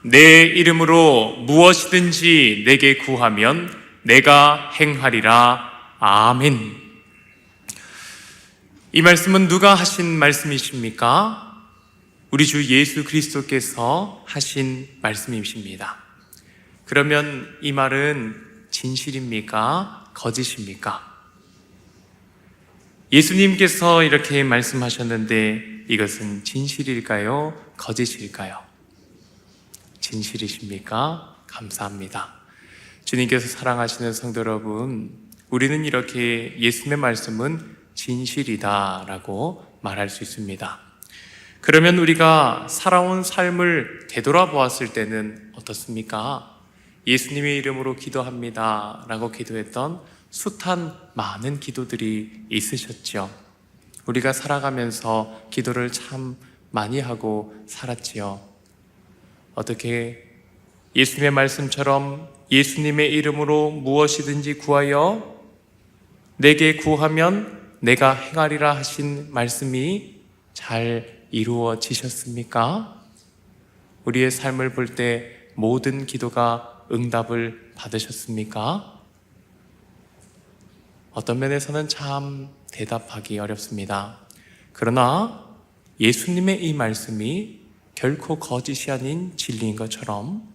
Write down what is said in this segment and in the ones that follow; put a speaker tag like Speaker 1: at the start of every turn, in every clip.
Speaker 1: 내 이름으로 무엇이든지 내게 구하면 내가 행하리라. 아멘. 이 말씀은 누가 하신 말씀이십니까? 우리 주 예수 그리스도께서 하신 말씀이십니다. 그러면 이 말은 진실입니까? 거짓입니까? 예수님께서 이렇게 말씀하셨는데 이것은 진실일까요? 거짓일까요? 진실이십니까? 감사합니다. 주님께서 사랑하시는 성도 여러분, 우리는 이렇게 예수님의 말씀은 진실이다라고 말할 수 있습니다. 그러면 우리가 살아온 삶을 되돌아보았을 때는 어떻습니까? 예수님의 이름으로 기도합니다 라고 기도했던 숱한 많은 기도들이 있으셨죠. 우리가 살아가면서 기도를 참 많이 하고 살았지요. 어떻게 예수님의 말씀처럼 예수님의 이름으로 무엇이든지 구하여 내게 구하면 내가 행하리라 하신 말씀이 잘 이루어지셨습니까? 우리의 삶을 볼 때 모든 기도가 응답을 받으셨습니까? 어떤 면에서는 참 대답하기 어렵습니다. 그러나 예수님의 이 말씀이 결코 거짓이 아닌 진리인 것처럼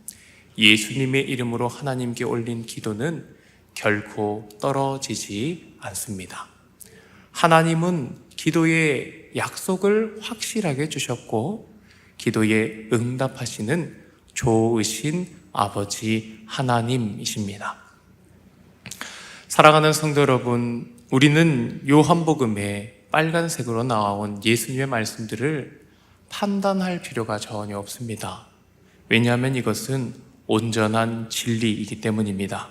Speaker 1: 예수님의 이름으로 하나님께 올린 기도는 결코 떨어지지 않습니다. 하나님은 기도의 약속을 확실하게 주셨고 기도에 응답하시는 좋으신 아버지 하나님이십니다. 사랑하는 성도 여러분, 우리는 요한복음에 빨간색으로 나온 예수님의 말씀들을 판단할 필요가 전혀 없습니다. 왜냐하면 이것은 온전한 진리이기 때문입니다.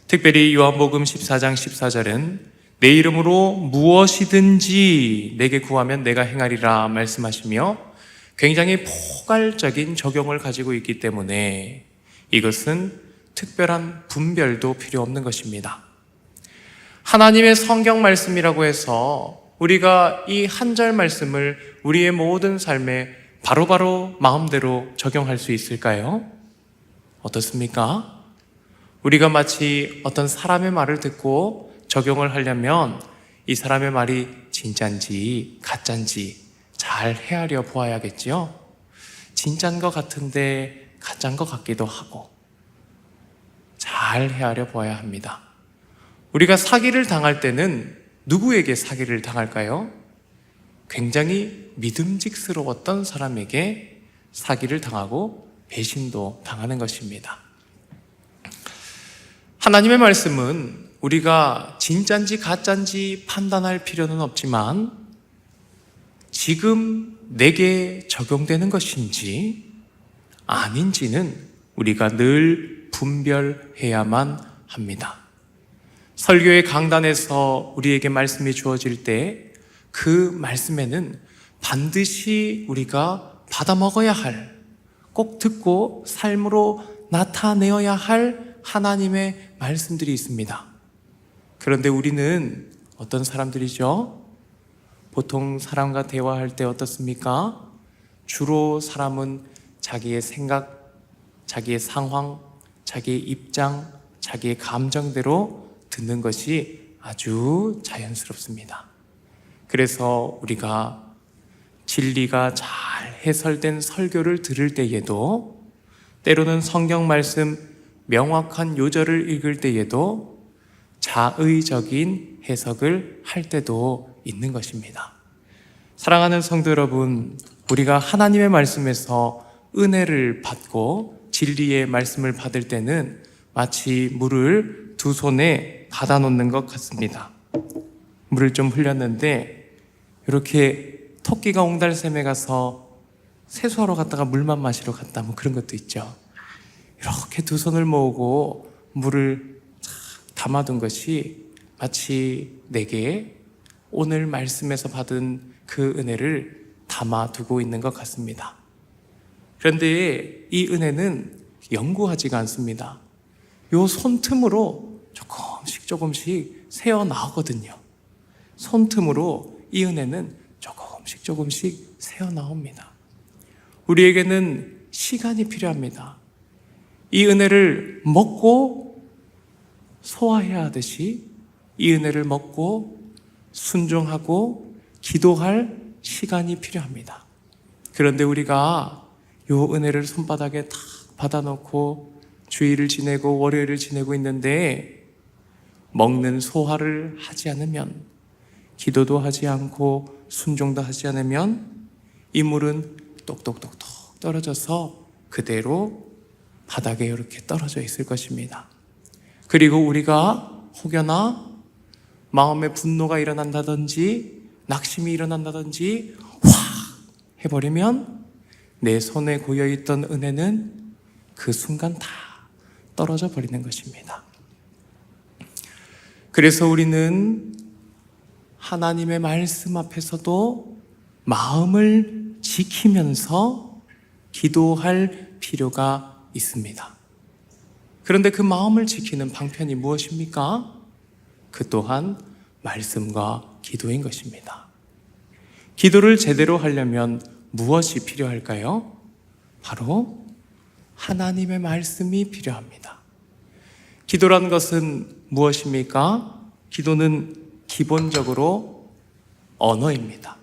Speaker 1: 특별히 요한복음 14장 14절은 내 이름으로 무엇이든지 내게 구하면 내가 행하리라 말씀하시며 굉장히 포괄적인 적용을 가지고 있기 때문에 이것은 특별한 분별도 필요 없는 것입니다. 하나님의 성경 말씀이라고 해서 우리가 이 한 절 말씀을 우리의 모든 삶에 바로바로 마음대로 적용할 수 있을까요? 어떻습니까? 우리가 마치 어떤 사람의 말을 듣고 적용을 하려면 이 사람의 말이 진짠지 가짠지 잘 헤아려 보아야겠지요? 진짠 것 같은데 가짠 것 같기도 하고 잘 헤아려 보아야 합니다. 우리가 사기를 당할 때는 누구에게 사기를 당할까요? 굉장히 믿음직스러웠던 사람에게 사기를 당하고 배신도 당하는 것입니다. 하나님의 말씀은 우리가 진짠지 가짠지 판단할 필요는 없지만 지금 내게 적용되는 것인지 아닌지는 우리가 늘 분별해야만 합니다. 설교의 강단에서 우리에게 말씀이 주어질 때 그 말씀에는 반드시 우리가 받아먹어야 할, 꼭 듣고 삶으로 나타내어야 할 하나님의 말씀들이 있습니다. 그런데 우리는 어떤 사람들이죠? 보통 사람과 대화할 때 어떻습니까? 주로 사람은 자기의 생각, 자기의 상황, 자기의 입장, 자기의 감정대로 듣는 것이 아주 자연스럽습니다. 그래서 우리가 진리가 잘 해설된 설교를 들을 때에도 때로는 성경 말씀 명확한 요절을 읽을 때에도 자의적인 해석을 할 때도 있는 것입니다. 사랑하는 성도 여러분, 우리가 하나님의 말씀에서 은혜를 받고 진리의 말씀을 받을 때는 마치 물을 두 손에 받아 놓는 것 같습니다. 물을 좀 흘렸는데 이렇게 토끼가 옹달샘에 가서 세수하러 갔다가 물만 마시러 갔다 뭐 그런 것도 있죠. 이렇게 두 손을 모으고 물을 담아둔 것이 마치 내게 오늘 말씀에서 받은 그 은혜를 담아두고 있는 것 같습니다. 그런데 이 은혜는 영구하지가 않습니다. 요 손틈으로 조금씩 새어 나오거든요. 손틈으로 이 은혜는 조금씩 새어 나옵니다. 우리에게는 시간이 필요합니다. 이 은혜를 먹고 소화해야 하듯이 이 은혜를 먹고 순종하고 기도할 시간이 필요합니다. 그런데 우리가 이 은혜를 손바닥에 탁 받아놓고 주일을 지내고 월요일을 지내고 있는데 먹는 소화를 하지 않으면, 기도도 하지 않고 순종도 하지 않으면 이 물은 똑똑똑똑 떨어져서 그대로 바닥에 이렇게 떨어져 있을 것입니다. 그리고 우리가 혹여나 마음에 분노가 일어난다든지 낙심이 일어난다든지 확 해버리면 내 손에 고여있던 은혜는 그 순간 다 떨어져 버리는 것입니다. 그래서 우리는 하나님의 말씀 앞에서도 마음을 지키면서 기도할 필요가 있습니다. 그런데 그 마음을 지키는 방편이 무엇입니까? 그 또한 말씀과 기도인 것입니다. 기도를 제대로 하려면 무엇이 필요할까요? 바로 하나님의 말씀이 필요합니다. 기도라는 것은 무엇입니까? 기도는 기본적으로 언어입니다.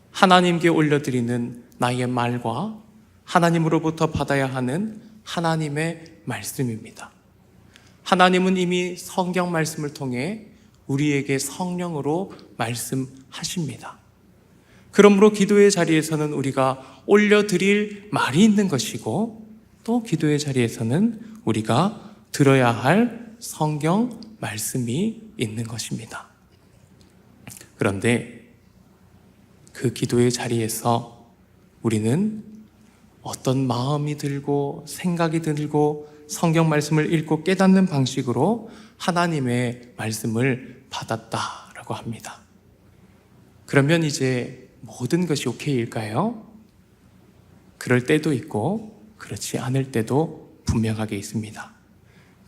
Speaker 1: 하나님께 올려드리는 나의 말과 하나님으로부터 받아야 하는 하나님의 말씀입니다. 하나님은 이미 성경 말씀을 통해 우리에게 성령으로 말씀하십니다. 그러므로 기도의 자리에서는 우리가 올려드릴 말이 있는 것이고, 또 기도의 자리에서는 우리가 들어야 할 성경 말씀이 있는 것입니다. 그런데 그 기도의 자리에서 우리는 어떤 마음이 들고 생각이 들고 성경 말씀을 읽고 깨닫는 방식으로 하나님의 말씀을 받았다라고 합니다. 그러면 이제 모든 것이 오케이일까요? 그럴 때도 있고 그렇지 않을 때도 분명하게 있습니다.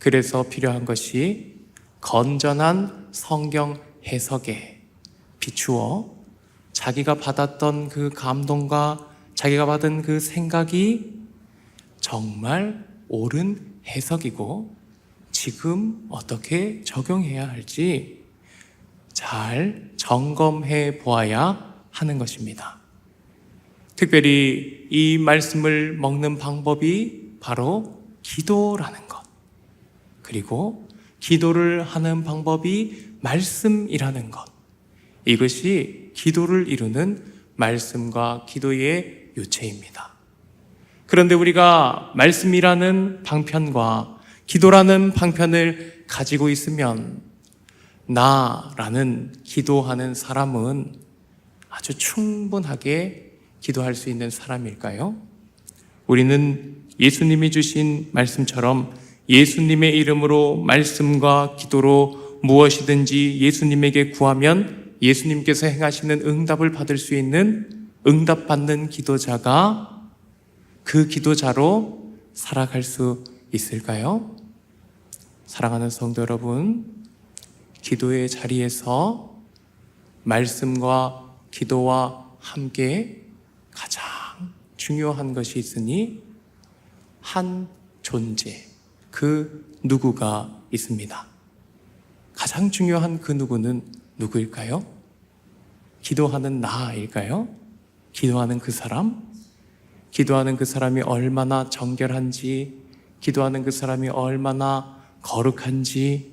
Speaker 1: 그래서 필요한 것이 건전한 성경 해석에 비추어 자기가 받았던 그 감동과 자기가 받은 그 생각이 정말 옳은 해석이고 지금 어떻게 적용해야 할지 잘 점검해 보아야 하는 것입니다. 특별히 이 말씀을 먹는 방법이 바로 기도라는 것, 그리고 기도를 하는 방법이 말씀이라는 것, 이것이 기도를 이루는 말씀과 기도의 유체입니다. 그런데 우리가 말씀이라는 방편과 기도라는 방편을 가지고 있으면 나라는 기도하는 사람은 아주 충분하게 기도할 수 있는 사람일까요? 우리는 예수님이 주신 말씀처럼 예수님의 이름으로 말씀과 기도로 무엇이든지 예수님에게 구하면 예수님께서 행하시는 응답을 받을 수 있는 응답받는 기도자가 그 기도자로 살아갈 수 있을까요? 사랑하는 성도 여러분, 기도의 자리에서 말씀과 기도와 함께 가장 중요한 것이 있으니 한 존재, 그 누구가 있습니다. 가장 중요한 그 누구는 누구일까요? 기도하는 나일까요? 기도하는 그 사람? 기도하는 그 사람이 얼마나 정결한지, 기도하는 그 사람이 얼마나 거룩한지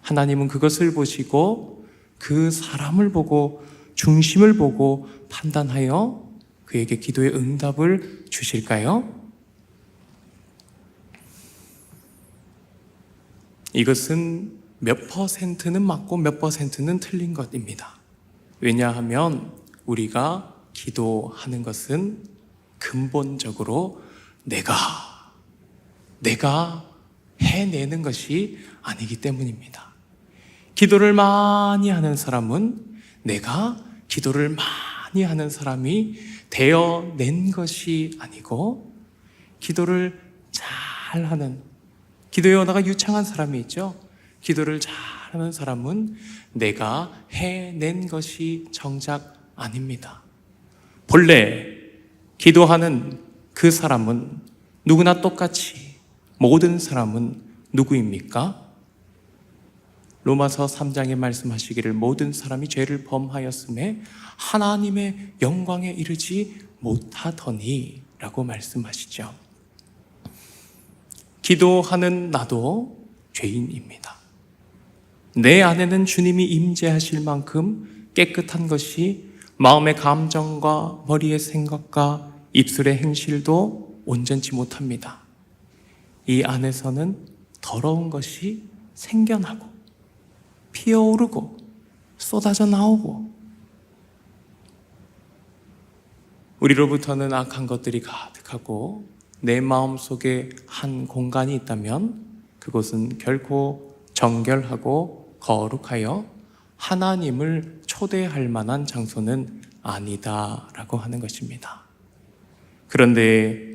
Speaker 1: 하나님은 그것을 보시고 그 사람을 보고 중심을 보고 판단하여 그에게 기도의 응답을 주실까요? 이것은 몇 퍼센트는 맞고 몇 퍼센트는 틀린 것입니다. 왜냐하면 우리가 기도하는 것은 근본적으로 내가 해내는 것이 아니기 때문입니다. 기도를 많이 하는 사람은 내가 기도를 많이 하는 사람이 되어낸 것이 아니고, 기도를 잘하는, 기도의 언어가 유창한 사람이 있죠. 기도를 잘하는 사람은 내가 해낸 것이 정작 아닙니다. 본래 기도하는 그 사람은 누구나 똑같이 모든 사람은 누구입니까? 로마서 3장에 말씀하시기를 모든 사람이 죄를 범하였음에 하나님의 영광에 이르지 못하더니 라고 말씀하시죠. 기도하는 나도 죄인입니다. 내 안에는 주님이 임재하실 만큼 깨끗한 것이 마음의 감정과 머리의 생각과 입술의 행실도 온전치 못합니다. 이 안에서는 더러운 것이 생겨나고 피어오르고 쏟아져 나오고 우리로부터는 악한 것들이 가득하고 내 마음속에 한 공간이 있다면 그곳은 결코 정결하고 거룩하여 하나님을 초대할 만한 장소는 아니다라고 하는 것입니다. 그런데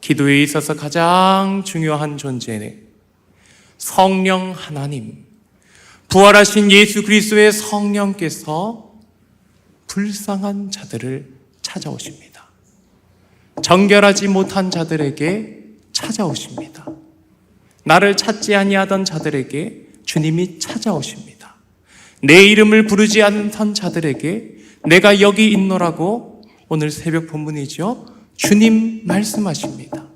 Speaker 1: 기도에 있어서 가장 중요한 존재, 성령 하나님, 부활하신 예수 그리스도의 성령께서 불쌍한 자들을 찾아오십니다. 정결하지 못한 자들에게 찾아오십니다. 나를 찾지 아니하던 자들에게 주님이 찾아오십니다. 내 이름을 부르지 않던 자들에게 내가 여기 있노라고 오늘 새벽 본문이죠. 주님 말씀하십니다.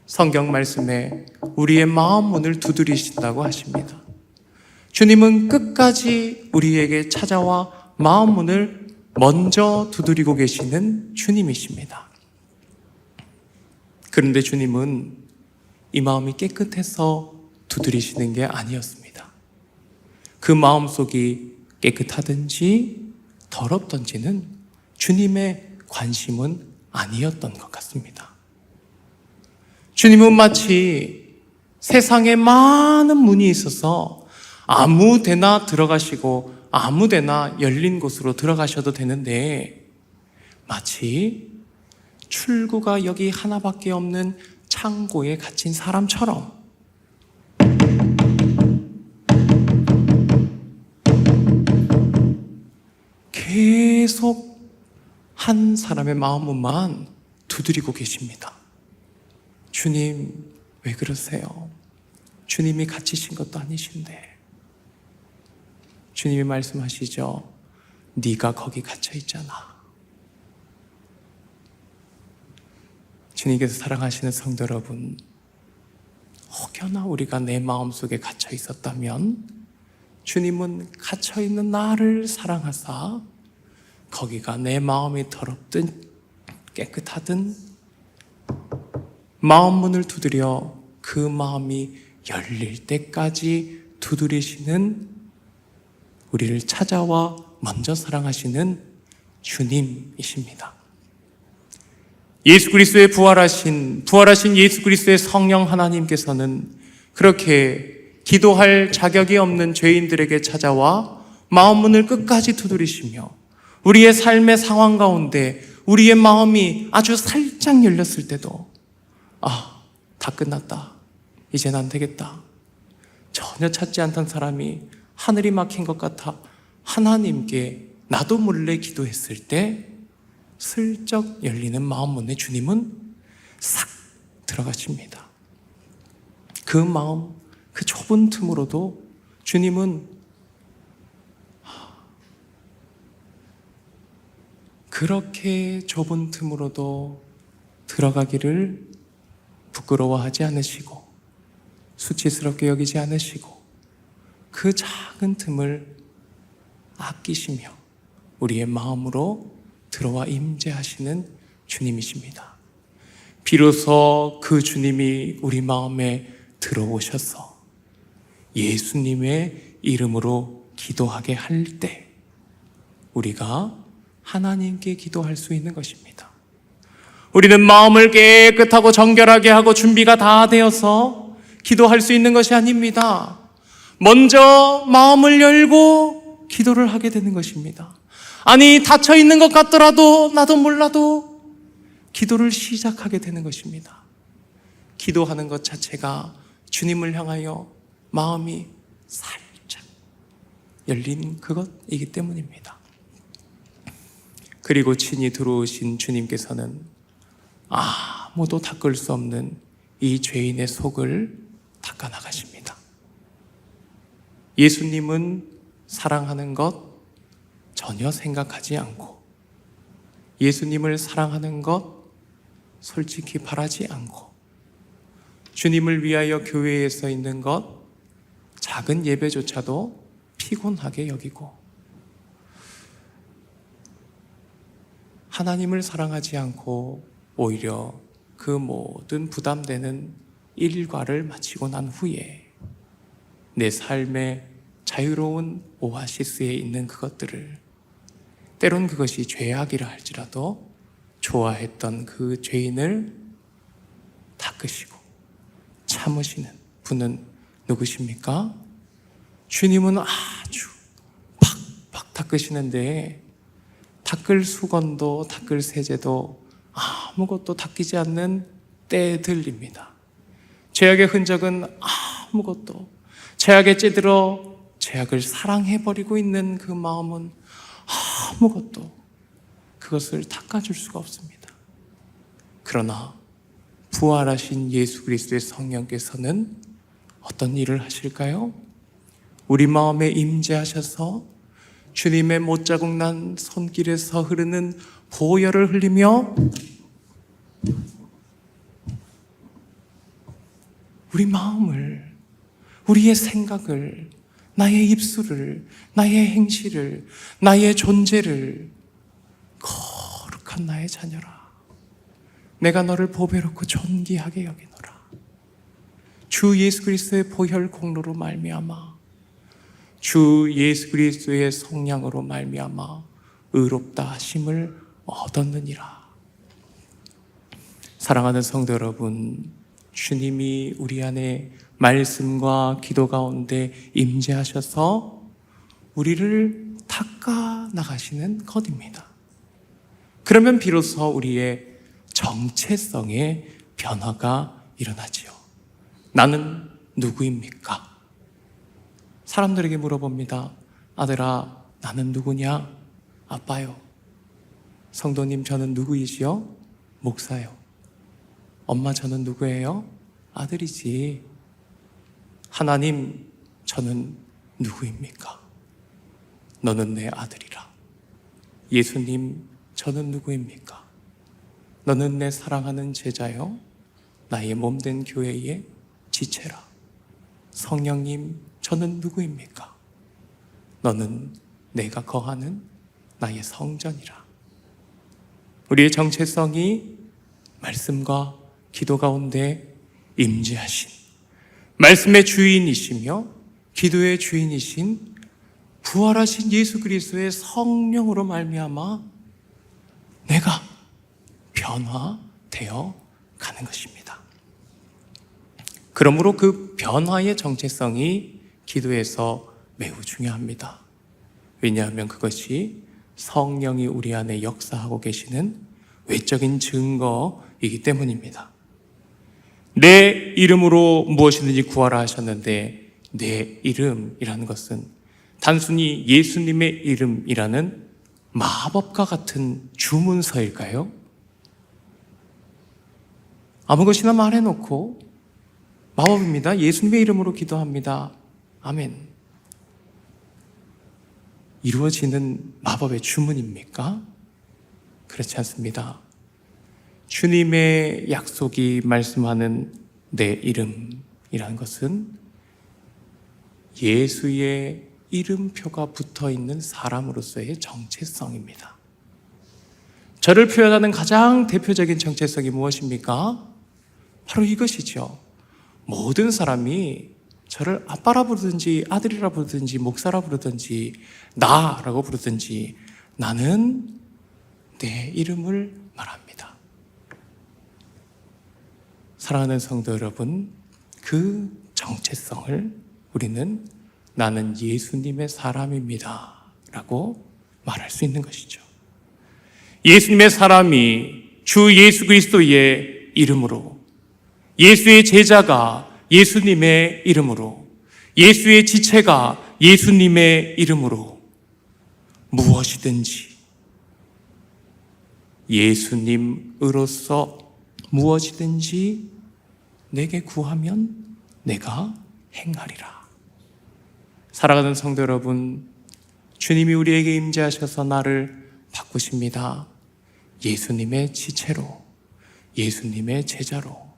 Speaker 1: 성경 말씀에 우리의 마음 문을 두드리신다고 하십니다. 주님은 끝까지 우리에게 찾아와 마음 문을 먼저 두드리고 계시는 주님이십니다. 그런데 주님은 이 마음이 깨끗해서 두드리시는 게 아니었습니다. 그 마음속이 깨끗하든지 더럽든지는 주님의 관심은 아니었던 것 같습니다. 주님은 마치 세상에 많은 문이 있어서 아무 데나 들어가시고 아무 데나 열린 곳으로 들어가셔도 되는데 마치 출구가 여기 하나밖에 없는 창고에 갇힌 사람처럼 계속 한 사람의 마음만 두드리고 계십니다. 주님, 왜 그러세요? 주님이 갇히신 것도 아니신데. 주님이 말씀하시죠. 네가 거기 갇혀 있잖아. 주님께서 사랑하시는 성도 여러분, 혹여나 우리가 내 마음속에 갇혀 있었다면 주님은 갇혀 있는 나를 사랑하사 거기가 내 마음이 더럽든 깨끗하든 마음 문을 두드려 그 마음이 열릴 때까지 두드리시는 우리를 찾아와 먼저 사랑하시는 주님이십니다. 예수 그리스도의 부활하신 예수 그리스도의 성령 하나님께서는 그렇게 기도할 자격이 없는 죄인들에게 찾아와 마음 문을 끝까지 두드리시며 우리의 삶의 상황 가운데 우리의 마음이 아주 살짝 열렸을 때도 다 끝났다. 이젠 안 되겠다. 전혀 찾지 않던 사람이 하늘이 막힌 것 같아 하나님께 나도 몰래 기도했을 때 슬쩍 열리는 마음 문에 주님은 싹 들어가십니다. 그 마음, 그 좁은 틈으로도 주님은 그렇게 좁은 틈으로도 들어가기를 부끄러워하지 않으시고 수치스럽게 여기지 않으시고 그 작은 틈을 아끼시며 우리의 마음으로 들어와 임재하시는 주님이십니다. 비로소 그 주님이 우리 마음에 들어오셔서 예수님의 이름으로 기도하게 할 때 우리가 하나님께 기도할 수 있는 것입니다. 우리는 마음을 깨끗하고 정결하게 하고 준비가 다 되어서 기도할 수 있는 것이 아닙니다. 먼저 마음을 열고 기도를 하게 되는 것입니다. 아니, 닫혀 있는 것 같더라도 나도 몰라도 기도를 시작하게 되는 것입니다. 기도하는 것 자체가 주님을 향하여 마음이 살짝 열린 그것이기 때문입니다. 그리고 친히 들어오신 주님께서는 아무도 닦을 수 없는 이 죄인의 속을 닦아 나가십니다. 예수님은 사랑하는 것 전혀 생각하지 않고, 예수님을 사랑하는 것 솔직히 바라지 않고, 주님을 위하여 교회에서 있는 것 작은 예배조차도 피곤하게 여기고, 하나님을 사랑하지 않고 오히려 그 모든 부담되는 일과를 마치고 난 후에 내 삶의 자유로운 오아시스에 있는 그것들을, 때론 그것이 죄악이라 할지라도 좋아했던 그 죄인을 닦으시고 참으시는 분은 누구십니까? 주님은 아주 팍팍 닦으시는데 닦을 수건도 닦을 세제도 아무것도 닦이지 않는 때들입니다. 죄악의 흔적은 아무것도, 죄악에 찌들어 죄악을 사랑해버리고 있는 그 마음은 아무것도 그것을 닦아줄 수가 없습니다. 그러나 부활하신 예수 그리스도의 성령께서는 어떤 일을 하실까요? 우리 마음에 임재하셔서 주님의 못자국 난 손길에서 흐르는 보혈을 흘리며 우리 마음을, 우리의 생각을, 나의 입술을, 나의 행실을, 나의 존재를 거룩한 나의 자녀라, 내가 너를 보배롭고 존귀하게 여기노라. 주 예수 그리스도의 보혈 공로로 말미암아, 주 예수 그리스도의 성량으로 말미암아 의롭다 하심을 얻었느니라. 사랑하는 성도 여러분, 주님이 우리 안에 말씀과 기도 가운데 임재하셔서 우리를 닦아 나가시는 것입니다. 그러면 비로소 우리의 정체성의 변화가 일어나지요. 나는 누구입니까? 사람들에게 물어봅니다. 아들아, 나는 누구냐? 아빠요. 성도님, 저는 누구이지요? 목사요. 엄마, 저는 누구예요? 아들이지. 하나님, 저는 누구입니까? 너는 내 아들이라. 예수님, 저는 누구입니까? 너는 내 사랑하는 제자요, 나의 몸된 교회의 지체라. 성령님, 저는 누구입니까? 너는 내가 거하는 나의 성전이라. 우리의 정체성이 말씀과 기도 가운데 임재하신, 말씀의 주인이시며 기도의 주인이신 부활하신 예수 그리스도의 성령으로 말미암아 내가 변화되어 가는 것입니다. 그러므로 그 변화의 정체성이 기도에서 매우 중요합니다. 왜냐하면 그것이 성령이 우리 안에 역사하고 계시는 외적인 증거이기 때문입니다. 내 이름으로 무엇이든지 구하라 하셨는데, 내 이름이라는 것은 단순히 예수님의 이름이라는 마법과 같은 주문서일까요? 아무 것이나 말해놓고 마법입니다. 예수님의 이름으로 기도합니다. 아멘. 이루어지는 마법의 주문입니까? 그렇지 않습니다. 주님의 약속이 말씀하는 내 이름이라는 것은 예수의 이름표가 붙어 있는 사람으로서의 정체성입니다. 저를 표현하는 가장 대표적인 정체성이 무엇입니까? 바로 이것이죠. 모든 사람이 저를 아빠라 부르든지 아들이라 부르든지 목사라 부르든지 나라고 부르든지 나는 내 이름을 말합니다. 사랑하는 성도 여러분, 그 정체성을 우리는 나는 예수님의 사람입니다 라고 말할 수 있는 것이죠. 예수님의 사람이 주 예수 그리스도의 이름으로, 예수의 제자가 예수님의 이름으로, 예수의 지체가 예수님의 이름으로 무엇이든지 예수님으로서 무엇이든지 내게 구하면 내가 행하리라. 사랑하는 성도 여러분, 주님이 우리에게 임재하셔서 나를 바꾸십니다. 예수님의 지체로, 예수님의 제자로,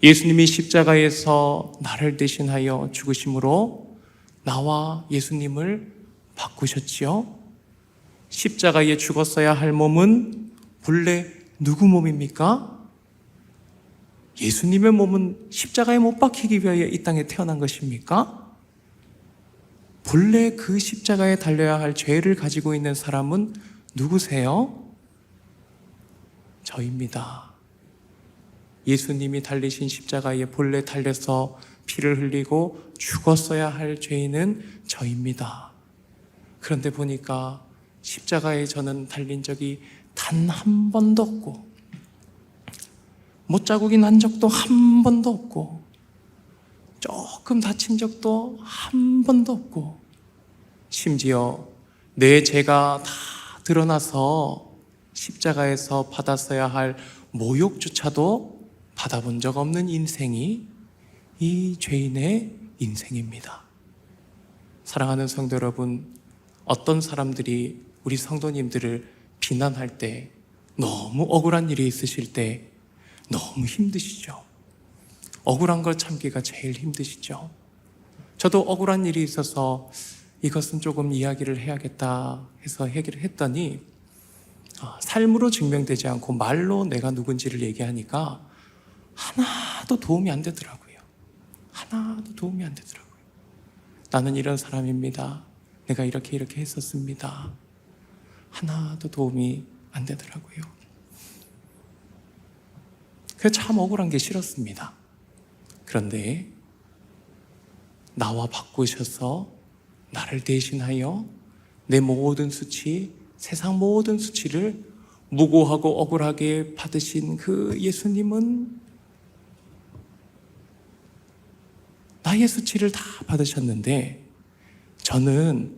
Speaker 1: 예수님이 십자가에서 나를 대신하여 죽으심으로 나와 예수님을 바꾸셨지요. 십자가에 죽었어야 할 몸은 본래 누구 몸입니까? 예수님의 몸은 십자가에 못 박히기 위하여 이 땅에 태어난 것입니까? 본래 그 십자가에 달려야 할 죄를 가지고 있는 사람은 누구세요? 저입니다. 예수님이 달리신 십자가에 본래 달려서 피를 흘리고 죽었어야 할 죄인은 저입니다. 그런데 보니까 십자가에 저는 달린 적이 단 한 번도 없고, 못자국이 난 적도 한 번도 없고, 조금 다친 적도 한 번도 없고, 심지어 내 죄가 다 드러나서 십자가에서 받았어야 할 모욕조차도 받아본 적 없는 인생이 이 죄인의 인생입니다. 사랑하는 성도 여러분, 어떤 사람들이 우리 성도님들을 비난할 때, 너무 억울한 일이 있으실 때 너무 힘드시죠? 억울한 걸 참기가 제일 힘드시죠? 저도 억울한 일이 있어서 이것은 조금 이야기를 해야겠다 해서 얘기를 했더니 삶으로 증명되지 않고 말로 내가 누군지를 얘기하니까 하나도 도움이 안 되더라고요. 하나도 도움이 안 되더라고요. 나는 이런 사람입니다. 내가 이렇게 했었습니다. 하나도 도움이 안 되더라고요. 그래서 참 억울한 게 싫었습니다. 그런데 나와 바꾸셔서 나를 대신하여 내 모든 수치, 세상 모든 수치를 무고하고 억울하게 받으신 그 예수님은 나의 수치를 다 받으셨는데, 저는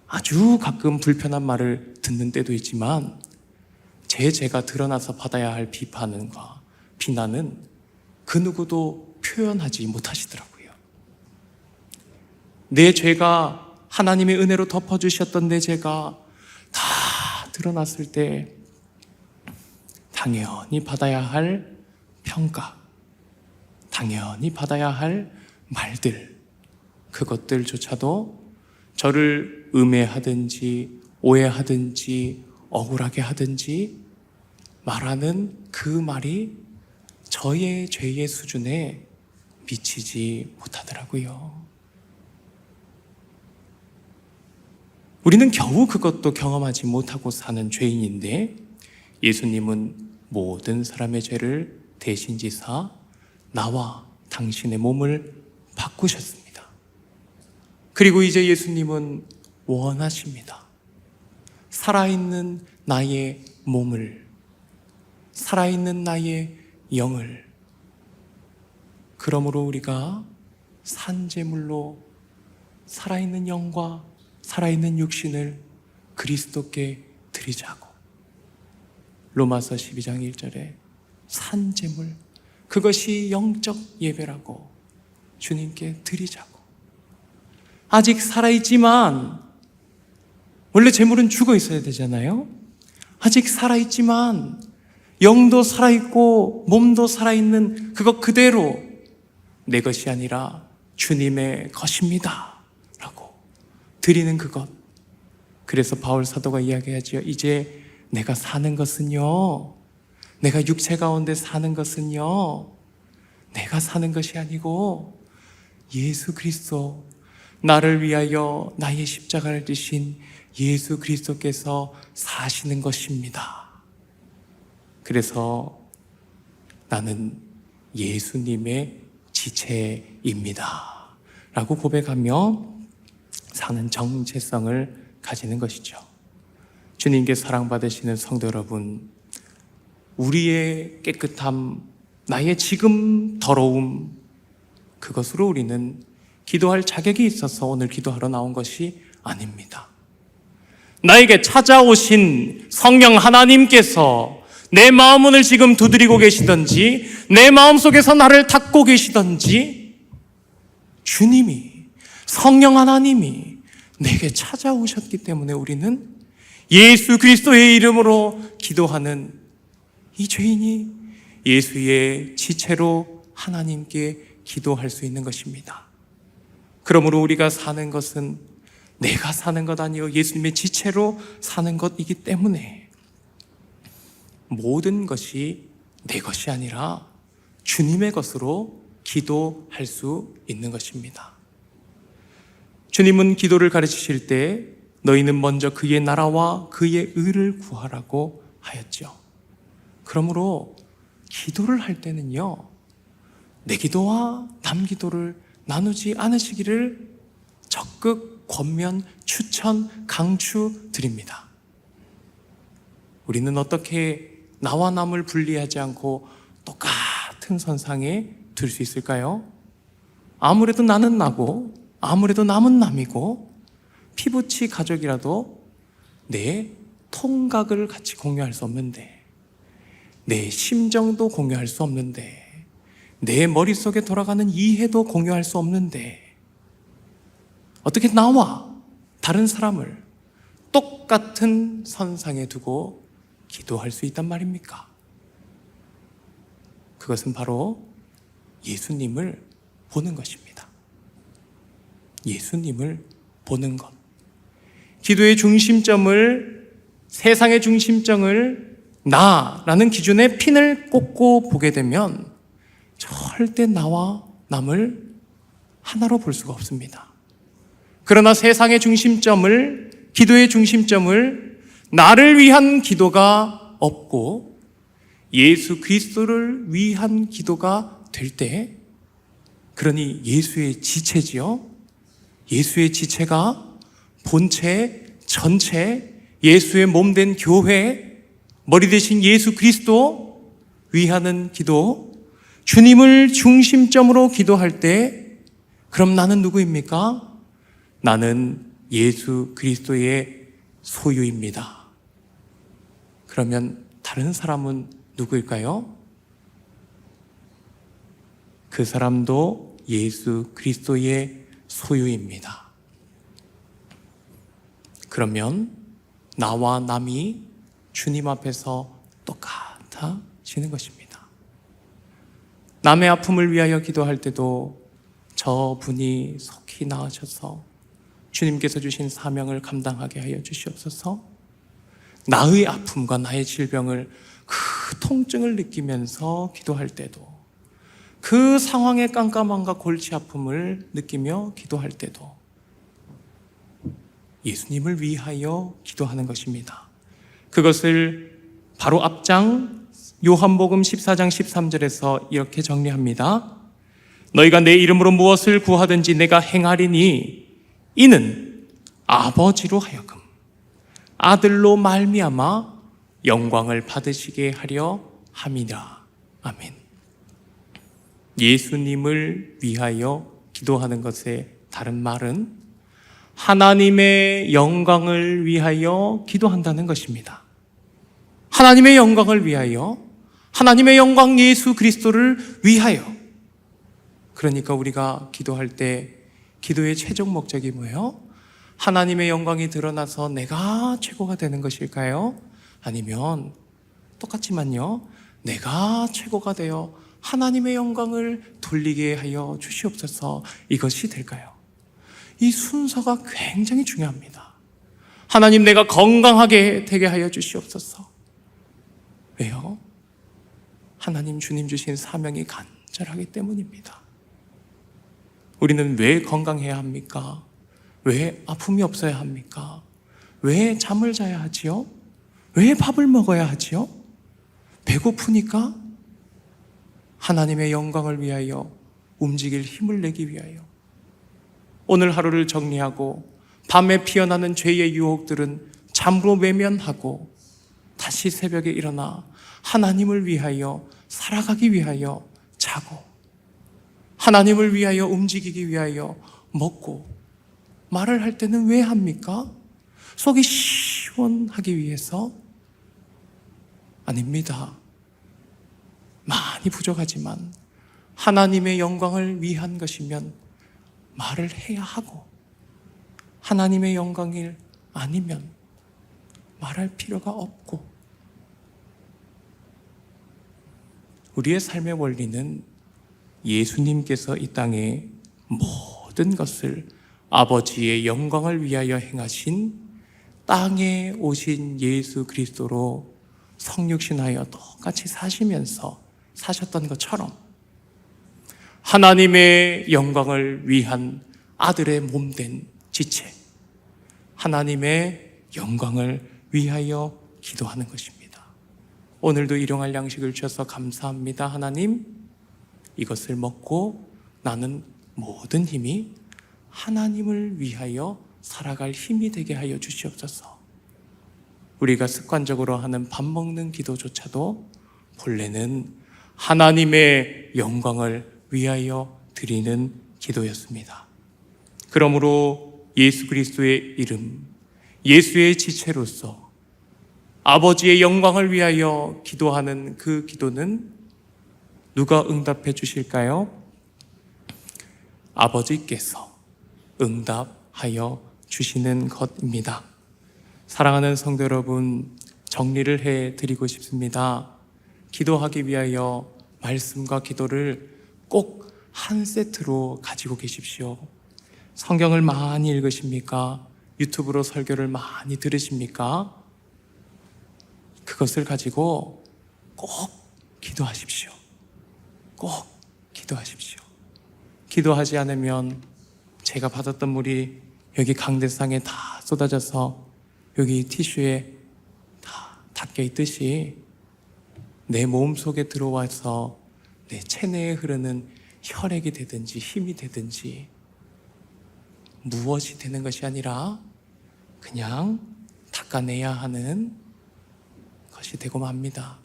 Speaker 1: 아주 가끔 불편한 말을 듣는 때도 있지만 제 죄가 드러나서 받아야 할 비판과 비난은 그 누구도 표현하지 못하시더라고요. 내 죄가 하나님의 은혜로 덮어주셨던 내 죄가 다 드러났을 때 당연히 받아야 할 평가, 당연히 받아야 할 말들, 그것들조차도 저를 음해하든지 오해하든지 억울하게 하든지 말하는 그 말이 저의 죄의 수준에 미치지 못하더라고요. 우리는 겨우 그것도 경험하지 못하고 사는 죄인인데, 예수님은 모든 사람의 죄를 대신 지사 나와 당신의 몸을 바꾸셨습니다. 그리고 이제 예수님은 원하십니다. 살아있는 나의 몸을, 살아있는 나의 영을, 그러므로 우리가 산제물로 살아있는 영과 살아있는 육신을 그리스도께 드리자고, 로마서 12장 1절에 산제물, 그것이 영적 예배라고 주님께 드리자고. 아직 살아있지만, 원래 제물은 죽어 있어야 되잖아요. 아직 살아있지만 영도 살아있고 몸도 살아있는 그것 그대로 내 것이 아니라 주님의 것입니다 라고 드리는 그것. 그래서 바울 사도가 이야기하지요. 이제 내가 사는 것은요, 내가 육체 가운데 사는 것은요, 내가 사는 것이 아니고 예수 그리스도, 나를 위하여 나의 십자가를 지신 예수 그리스도께서 사시는 것입니다. 그래서 나는 예수님의 지체입니다 라고 고백하며 사는 정체성을 가지는 것이죠. 주님께 사랑받으시는 성도 여러분, 우리의 깨끗함, 나의 지금 더러움, 그것으로 우리는 기도할 자격이 있어서 오늘 기도하러 나온 것이 아닙니다. 나에게 찾아오신 성령 하나님께서 내 마음문을 지금 두드리고 계시든지 내 마음속에서 나를 닫고 계시든지 주님이, 성령 하나님이 내게 찾아오셨기 때문에 우리는 예수 그리스도의 이름으로 기도하는 이 죄인이 예수의 지체로 하나님께 기도할 수 있는 것입니다. 그러므로 우리가 사는 것은 내가 사는 것 아니요 예수님의 지체로 사는 것이기 때문에 모든 것이 내 것이 아니라 주님의 것으로 기도할 수 있는 것입니다. 주님은 기도를 가르치실 때 너희는 먼저 그의 나라와 그의 의를 구하라고 하였죠. 그러므로 기도를 할 때는요, 내 기도와 남 기도를 나누지 않으시기를 적극 권면, 추천, 강추 드립니다. 우리는 어떻게 나와 남을 분리하지 않고 똑같은 선상에 둘 수 있을까요? 아무래도 나는 나고 아무래도 남은 남이고 피부치 가족이라도 내 통각을 같이 공유할 수 없는데, 내 심정도 공유할 수 없는데, 내 머릿속에 돌아가는 이해도 공유할 수 없는데 어떻게 나와 다른 사람을 똑같은 선상에 두고 기도할 수 있단 말입니까? 그것은 바로 예수님을 보는 것입니다. 예수님을 보는 것. 기도의 중심점을, 세상의 중심점을 나라는 기준에 핀을 꽂고 보게 되면 절대 나와 남을 하나로 볼 수가 없습니다. 그러나 세상의 중심점을, 기도의 중심점을 나를 위한 기도가 없고 예수 그리스도를 위한 기도가 될 때, 그러니 예수의 지체지요. 예수의 지체가 본체, 전체, 예수의 몸된 교회, 머리 대신 예수 그리스도 위하는 기도, 주님을 중심점으로 기도할 때, 그럼 나는 누구입니까? 나는 예수 그리스도의 소유입니다. 그러면 다른 사람은 누구일까요? 그 사람도 예수 그리스도의 소유입니다. 그러면 나와 남이 주님 앞에서 똑같아지는 것입니다. 남의 아픔을 위하여 기도할 때도 저분이 속히 나으셔서 주님께서 주신 사명을 감당하게 하여 주시옵소서. 나의 아픔과 나의 질병을, 그 통증을 느끼면서 기도할 때도, 그 상황의 깜깜함과 골치 아픔을 느끼며 기도할 때도 예수님을 위하여 기도하는 것입니다. 그것을 바로 앞장 요한복음 14장 13절에서 이렇게 정리합니다. 너희가 내 이름으로 무엇을 구하든지 내가 행하리니 이는 아버지로 하여금 아들로 말미암아 영광을 받으시게 하려 함이라. 아멘. 예수님을 위하여 기도하는 것의 다른 말은 하나님의 영광을 위하여 기도한다는 것입니다. 하나님의 영광을 위하여, 하나님의 영광 예수 그리스도를 위하여. 그러니까 우리가 기도할 때 기도의 최종 목적이 뭐예요? 하나님의 영광이 드러나서 내가 최고가 되는 것일까요? 아니면 똑같지만요, 내가 최고가 되어 하나님의 영광을 돌리게 하여 주시옵소서, 이것이 될까요? 이 순서가 굉장히 중요합니다. 하나님, 내가 건강하게 되게 하여 주시옵소서. 왜요? 하나님 주님 주신 사명이 간절하기 때문입니다. 우리는 왜 건강해야 합니까? 왜 아픔이 없어야 합니까? 왜 잠을 자야 하지요? 왜 밥을 먹어야 하지요? 배고프니까? 하나님의 영광을 위하여 움직일 힘을 내기 위하여. 오늘 하루를 정리하고 밤에 피어나는 죄의 유혹들은 잠으로 외면하고 다시 새벽에 일어나 하나님을 위하여 살아가기 위하여 자고, 하나님을 위하여 움직이기 위하여 먹고, 말을 할 때는 왜 합니까? 속이 시원하기 위해서? 아닙니다. 많이 부족하지만 하나님의 영광을 위한 것이면 말을 해야 하고, 하나님의 영광이 아니면 말할 필요가 없고, 우리의 삶의 원리는 예수님께서 이 땅에 모든 것을 아버지의 영광을 위하여 행하신 땅에 오신 예수 그리스도로 성육신하여 똑같이 사시면서 사셨던 것처럼 하나님의 영광을 위한 아들의 몸된 지체, 하나님의 영광을 위하여 기도하는 것입니다. 오늘도 일용할 양식을 주셔서 감사합니다. 하나님, 이것을 먹고 나는 모든 힘이 하나님을 위하여 살아갈 힘이 되게 하여 주시옵소서. 우리가 습관적으로 하는 밥 먹는 기도조차도 본래는 하나님의 영광을 위하여 드리는 기도였습니다. 그러므로 예수 그리스도의 이름, 예수의 지체로서 아버지의 영광을 위하여 기도하는 그 기도는 누가 응답해 주실까요? 아버지께서 응답하여 주시는 것입니다. 사랑하는 성도 여러분, 정리를 해 드리고 싶습니다. 기도하기 위하여 말씀과 기도를 꼭 한 세트로 가지고 계십시오. 성경을 많이 읽으십니까? 유튜브로 설교를 많이 들으십니까? 그것을 가지고 꼭 기도하십시오. 꼭 기도하십시오. 기도하지 않으면 제가 받았던 물이 여기 강대상에 다 쏟아져서 여기 티슈에 다 닦여 있듯이 내 몸 속에 들어와서 내 체내에 흐르는 혈액이 되든지 힘이 되든지 무엇이 되는 것이 아니라 그냥 닦아내야 하는 것이 되고 맙니다.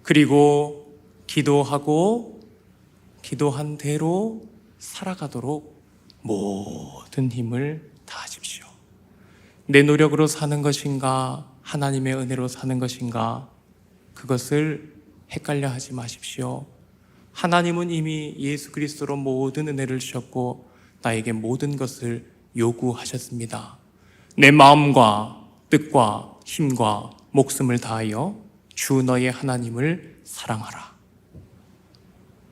Speaker 1: 그리고 기도하고 기도한 대로 살아가도록 모든 힘을 다하십시오. 내 노력으로 사는 것인가, 하나님의 은혜로 사는 것인가, 그것을 헷갈려 하지 마십시오. 하나님은 이미 예수 그리스도로 모든 은혜를 주셨고 나에게 모든 것을 요구하셨습니다. 내 마음과 뜻과 힘과 목숨을 다하여 주 너의 하나님을 사랑하라.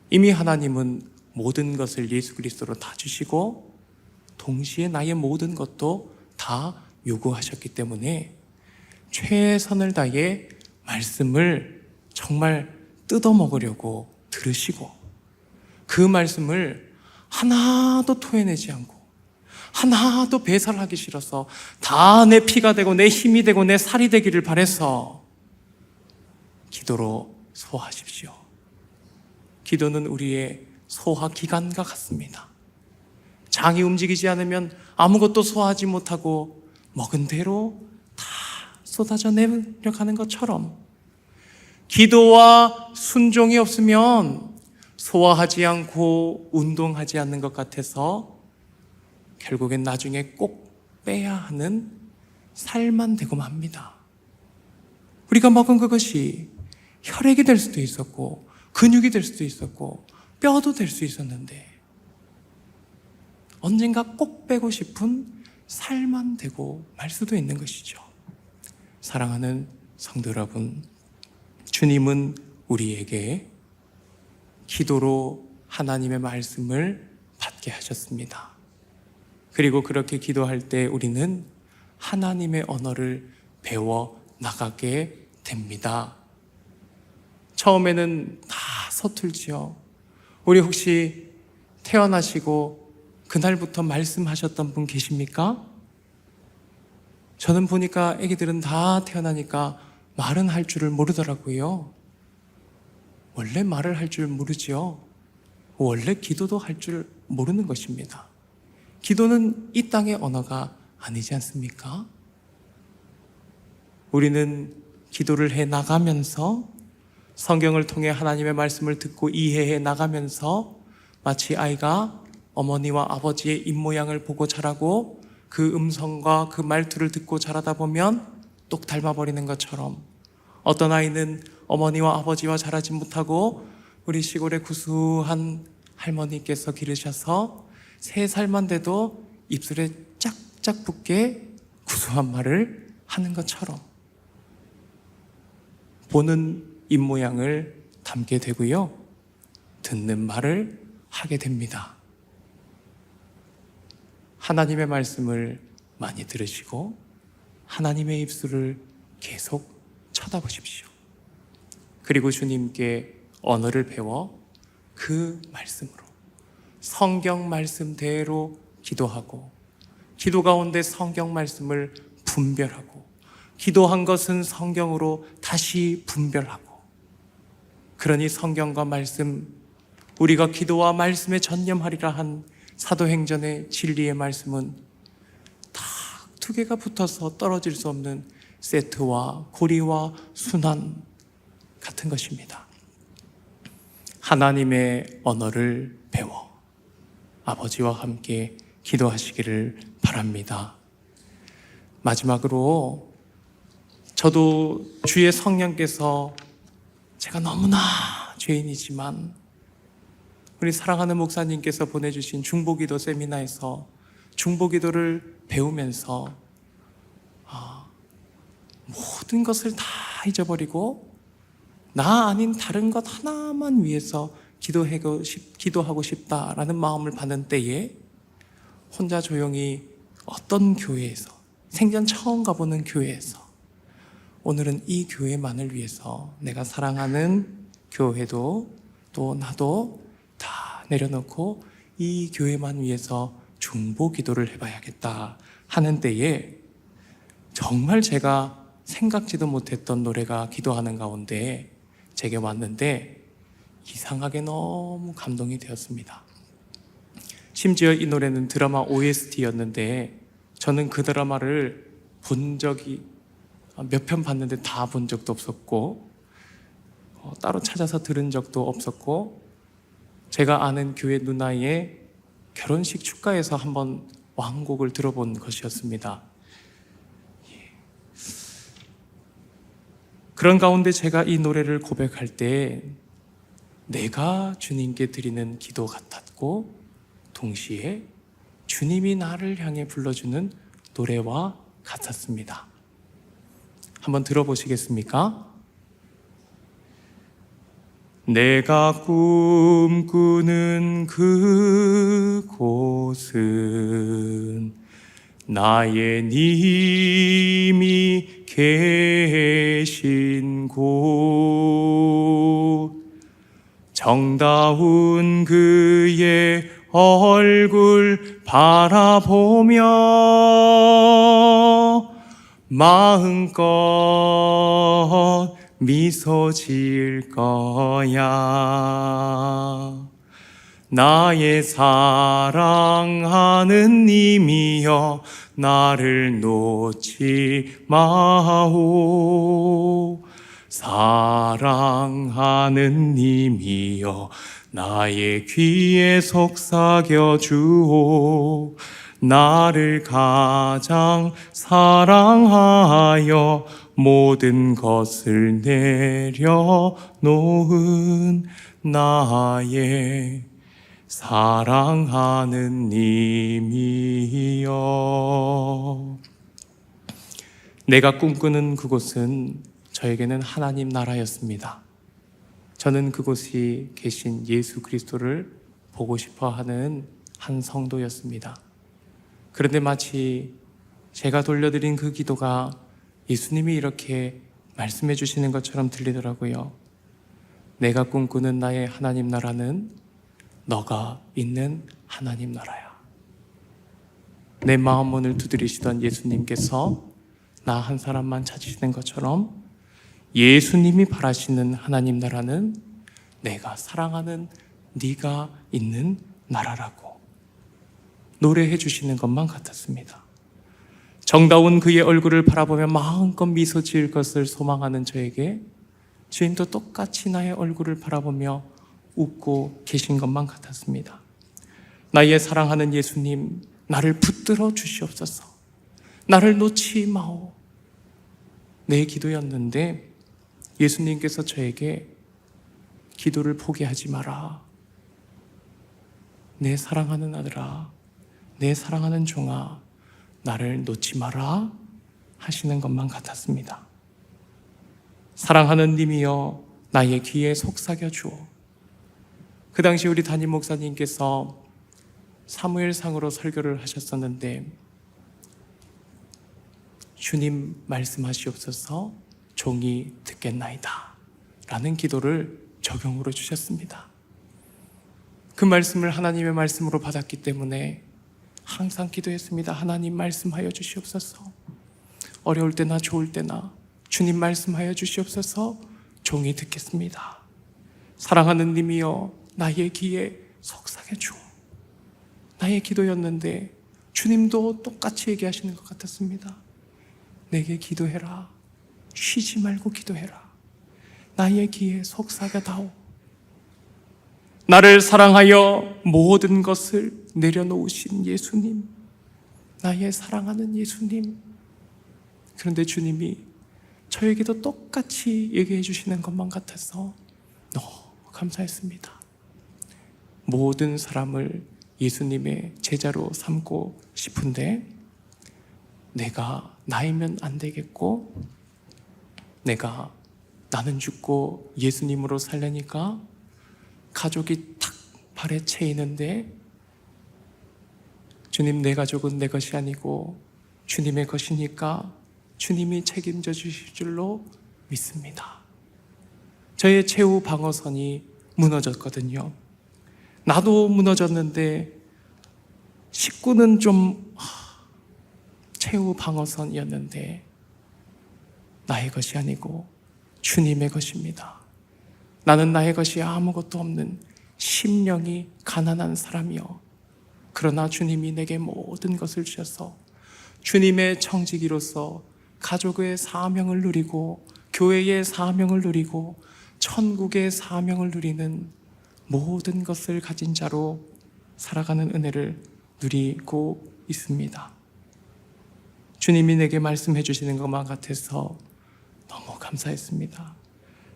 Speaker 1: 이미 하나님은 모든 것을 예수 그리스도로 다 주시고 동시에 나의 모든 것도 다 요구하셨기 때문에 최선을 다해 말씀을 정말 뜯어먹으려고 들으시고 그 말씀을 하나도 토해내지 않고 하나도 배설하기 싫어서 다 내 피가 되고 내 힘이 되고 내 살이 되기를 바라서 기도로 소화하십시오. 기도는 우리의 소화기관과 같습니다. 장이 움직이지 않으면 아무것도 소화하지 못하고 먹은 대로 다 쏟아져 내려가는 것처럼 기도와 순종이 없으면 소화하지 않고 운동하지 않는 것 같아서 결국엔 나중에 꼭 빼야 하는 살만 되고 맙니다. 우리가 먹은 그것이 혈액이 될 수도 있었고 근육이 될 수도 있었고 뼈도 될 수 있었는데 언젠가 꼭 빼고 싶은 살만 되고 말 수도 있는 것이죠. 사랑하는 성도 여러분, 주님은 우리에게 기도로 하나님의 말씀을 받게 하셨습니다. 그리고 그렇게 기도할 때 우리는 하나님의 언어를 배워 나가게 됩니다. 처음에는 다 서툴지요. 우리 혹시 태어나시고 그날부터 말씀하셨던 분 계십니까? 저는 보니까 애기들은 다 태어나니까 말은 할 줄을 모르더라고요. 원래 말을 할 줄 모르지요. 원래 기도도 할 줄 모르는 것입니다. 기도는 이 땅의 언어가 아니지 않습니까? 우리는 기도를 해 나가면서 성경을 통해 하나님의 말씀을 듣고 이해해 나가면서 마치 아이가 어머니와 아버지의 입모양을 보고 자라고 그 음성과 그 말투를 듣고 자라다 보면 똑 닮아버리는 것처럼, 어떤 아이는 어머니와 아버지와 자라지 못하고 우리 시골의 구수한 할머니께서 기르셔서 3살만 돼도 입술에 짝짝 붙게 구수한 말을 하는 것처럼 보는 입모양을 담게 되고요, 듣는 말을 하게 됩니다. 하나님의 말씀을 많이 들으시고 하나님의 입술을 계속 쳐다보십시오. 그리고 주님께 언어를 배워 그 말씀으로, 성경 말씀대로 기도하고, 기도 가운데 성경 말씀을 분별하고, 기도한 것은 성경으로 다시 분별하고, 그러니 성경과 말씀, 우리가 기도와 말씀에 전념하리라 한 사도행전의 진리의 말씀은 딱 2개가 붙어서 떨어질 수 없는 세트와 고리와 순환 같은 것입니다. 하나님의 언어를 배워 아버지와 함께 기도하시기를 바랍니다. 마지막으로, 저도 주의 성령께서, 제가 너무나 죄인이지만 우리 사랑하는 목사님께서 보내주신 중보기도 세미나에서 중보기도를 배우면서 모든 것을 다 잊어버리고 나 아닌 다른 것 하나만 위해서 기도하고 싶다라는 마음을 받는 때에 혼자 조용히 어떤 교회에서, 생전 처음 가보는 교회에서, 오늘은 이 교회만을 위해서 내가 사랑하는 교회도 또 나도 다 내려놓고 이 교회만 위해서 중보 기도를 해봐야겠다 하는 때에 정말 제가 생각지도 못했던 노래가 기도하는 가운데 제게 왔는데 이상하게 너무 감동이 되었습니다. 심지어 이 노래는 드라마 OST였는데 저는 그 드라마를 본 적이 몇 편 봤는데 다 본 적도 없었고, 따로 찾아서 들은 적도 없었고, 제가 아는 교회 누나의 결혼식 축가에서 한번 왕곡을 들어본 것이었습니다. 그런 가운데 제가 이 노래를 고백할 때 내가 주님께 드리는 기도 같았고, 동시에 주님이 나를 향해 불러주는 노래와 같았습니다. 한번 들어보시겠습니까? 내가 꿈꾸는 그곳은 나의 님이 계신 곳, 정다운 그의 얼굴 바라보며 마음껏 미소 지을 거야. 나의 사랑하는 님이여 나를 놓지 마오. 사랑하는 님이여 나의 귀에 속삭여 주오. 나를 가장 사랑하여 모든 것을 내려놓은 나의 사랑하는 님이여. 내가 꿈꾸는 그곳은 저에게는 하나님 나라였습니다. 저는 그곳이 계신 예수 그리스도를 보고 싶어 하는 한 성도였습니다. 그런데 마치 제가 돌려드린 그 기도가 예수님이 이렇게 말씀해 주시는 것처럼 들리더라고요. 내가 꿈꾸는 나의 하나님 나라는 너가 있는 하나님 나라야. 내 마음 문을 두드리시던 예수님께서 나 한 사람만 찾으시는 것처럼 예수님이 바라시는 하나님 나라는 내가 사랑하는 네가 있는 나라라고 노래해 주시는 것만 같았습니다. 정다운 그의 얼굴을 바라보며 마음껏 미소 지을 것을 소망하는 저에게 주님도 똑같이 나의 얼굴을 바라보며 웃고 계신 것만 같았습니다. 나의 사랑하는 예수님, 나를 붙들어 주시옵소서. 나를 놓지 마오. 내 기도였는데 예수님께서 저에게 기도를 포기하지 마라. 내 사랑하는 아들아, 내 사랑하는 종아, 나를 놓지 마라 하시는 것만 같았습니다. 사랑하는 님이여 나의 귀에 속삭여 주오. 그 당시 우리 담임 목사님께서 사무엘상으로 설교를 하셨었는데 주님 말씀하시옵소서 종이 듣겠나이다 라는 기도를 적용으로 주셨습니다. 그 말씀을 하나님의 말씀으로 받았기 때문에 항상 기도했습니다. 하나님 말씀하여 주시옵소서. 어려울 때나 좋을 때나 주님 말씀하여 주시옵소서. 종이 듣겠습니다. 사랑하는 님이여 나의 귀에 속삭여 주오. 나의 기도였는데 주님도 똑같이 얘기하시는 것 같았습니다. 내게 기도해라. 쉬지 말고 기도해라. 나의 귀에 속삭여다오. 나를 사랑하여 모든 것을 내려놓으신 예수님, 나의 사랑하는 예수님. 그런데 주님이 저에게도 똑같이 얘기해 주시는 것만 같아서 너무 감사했습니다. 모든 사람을 예수님의 제자로 삼고 싶은데 내가 나이면 안 되겠고 나는 죽고 예수님으로 살려니까 가족이 탁 발에 채이는데 주님 내 가족은 내 것이 아니고 주님의 것이니까 주님이 책임져 주실 줄로 믿습니다. 저의 최후 방어선이 무너졌거든요. 나도 무너졌는데 식구는 좀 최후 방어선이었는데 나의 것이 아니고 주님의 것입니다. 나는 나의 것이 아무것도 없는 심령이 가난한 사람이요. 그러나 주님이 내게 모든 것을 주셔서 주님의 청지기로서 가족의 사명을 누리고 교회의 사명을 누리고 천국의 사명을 누리는 모든 것을 가진 자로 살아가는 은혜를 누리고 있습니다. 주님이 내게 말씀해 주시는 것만 같아서 너무 감사했습니다.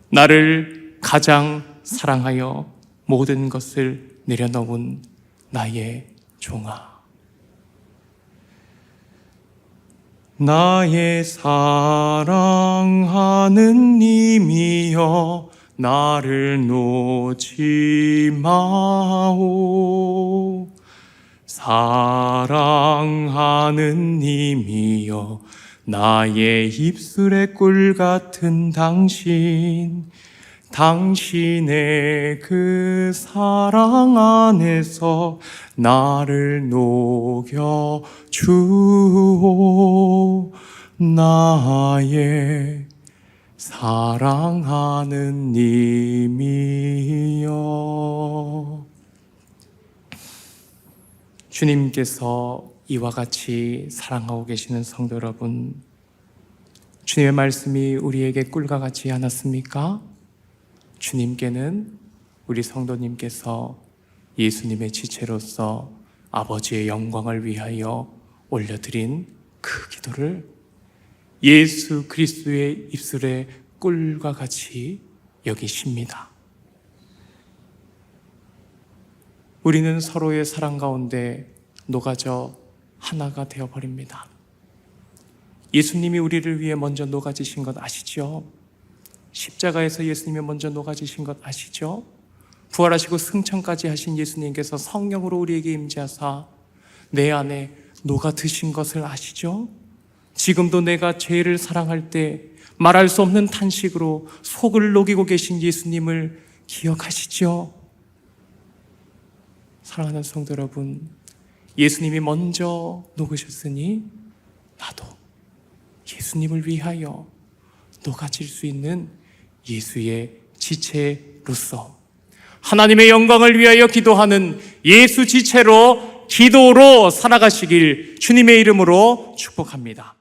Speaker 1: 나를 가장 사랑하여 모든 것을 내려놓은 나의 종아. 나의 사랑하는 님이여 나를 놓지 마오. 사랑하는 님이여 나의 입술의 꿀 같은 당신의 그 사랑 안에서 나를 녹여 주오. 나의 사랑하는 님이여. 주님께서 이와 같이 사랑하고 계시는 성도 여러분, 주님의 말씀이 우리에게 꿀과 같지 않았습니까? 주님께는 우리 성도님께서 예수님의 지체로서 아버지의 영광을 위하여 올려드린 그 기도를 예수 그리스도의 입술의 꿀과 같이 여기십니다. 우리는 서로의 사랑 가운데 녹아져 하나가 되어버립니다. 예수님이 우리를 위해 먼저 녹아지신 것 아시죠? 십자가에서 예수님이 먼저 녹아지신 것 아시죠? 부활하시고 승천까지 하신 예수님께서 성령으로 우리에게 임재하사 내 안에 녹아드신 것을 아시죠? 지금도 내가 죄를 사랑할 때 말할 수 없는 탄식으로 속을 녹이고 계신 예수님을 기억하시죠? 사랑하는 성도 여러분, 예수님이 먼저 녹으셨으니 나도 예수님을 위하여 녹아질 수 있는 예수의 지체로서 하나님의 영광을 위하여 기도하는 예수 지체로 기도로 살아가시길 주님의 이름으로 축복합니다.